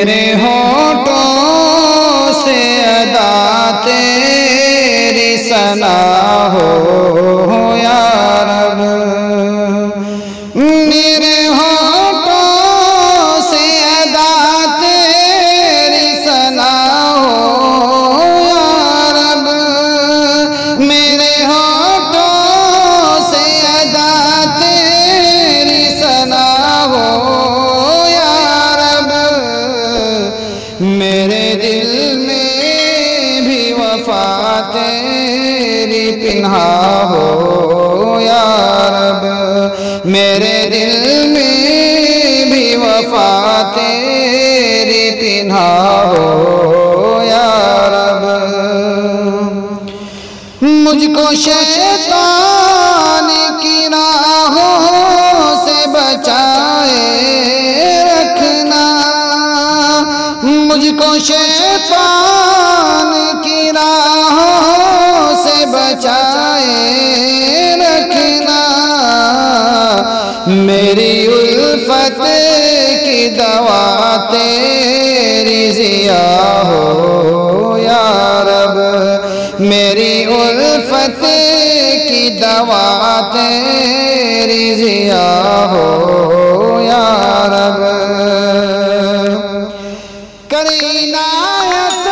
میرے ہونٹوں سے ادا تیری ثنا ہو یا رب، میرے ہونٹوں سے ادا تیری ثنا ہو یا رب، میرے ہونٹوں سے ادا تیری ثنا ہو یا رب، میرے دل میں بھی وفا تیری پنہا ہو یا رب، میرے دل میں بھی وفا تیری پنہا ہو یا رب، مجھ کو شیطان کی راہوں سے بچائے رکھنا، مجھ کو شیطان کی راہوں سے بچائے رکھنا، میری الفت کی دوا تیری ضیا ہو یا رب، میری الفت کی دوا تیری ضیا ہو یا رب، کر عنایت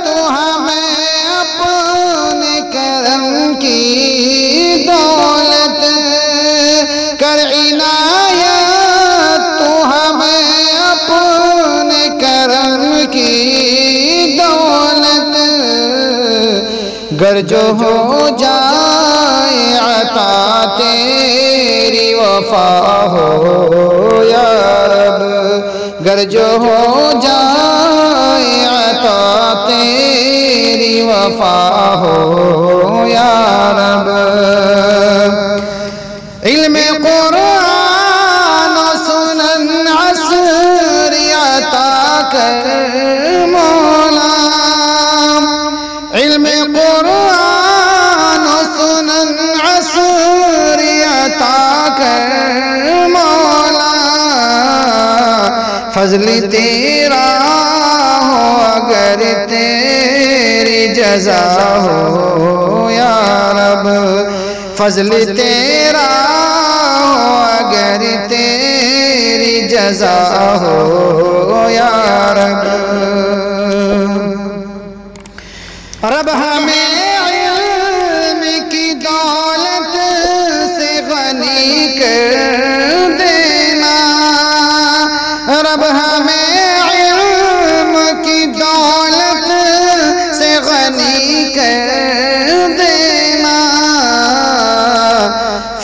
تو ہمیں اپنے کرم کی دولت، کر عنایت تو ہمیں اپنے کرم کی دولت، گر جو ہو جائے عطا تیری وفا ہو یا رب، گر جو ہو جائے عطا تیری وفا ہو یا رب، علم قرآن و سنن عصر عطا کر مولا، علم قرآن و سنن عصر عطا کر مولا، فضل تیرا ہو اگر تیری جزا ہو یا رب، فضل تیرا ہو اگر تیری جزا ہو یا رب، رب ہمیں علم کی دولت سے غنی کر دینا، رب ہمیں علم کی دولت سے غنی کر دینا،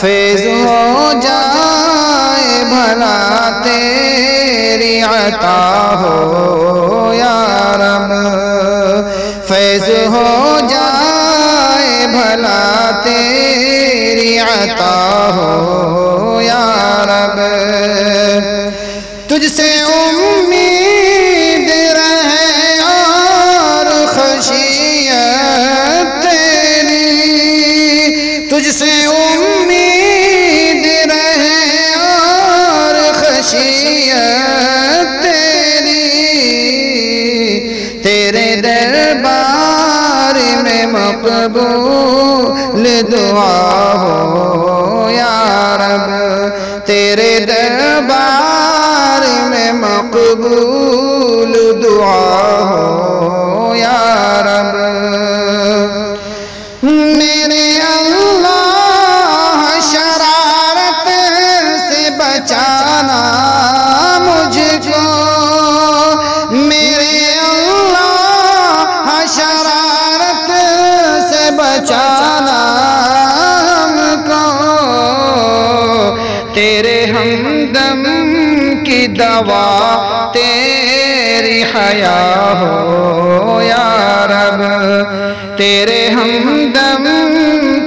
فیض ہو جائے بھلا تیری عطا ہو یا رب، فیض ہو جائے بھلا تیری عطا ہو یا رب، تجھ سے امید رہے اور خشیت تیری، تجھ سے امید رہے اور خشیت تیری، تیرے دربار میں مقبول دعا ہو یا رب، تیرے دربار میں مقبول دعا ہو یا رب، میرے اللہ شرارت سے بچانا مجھ کو، میرے اللہ شرارت سے بچانا ہم کو، تیرے ہمدم کی دوا تیری حیا ہو یا رب، تیرے ہمدم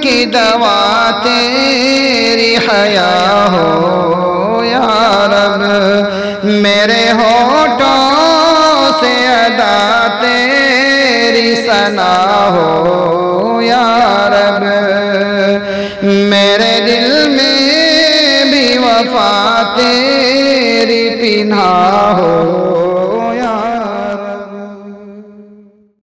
کی دوا تیری حیا ہو یا رب، میرے ہونٹوں سے ادا تیری ثنا ہو یا رب، میرے دل میں بھی وفا تیری پنہا ہو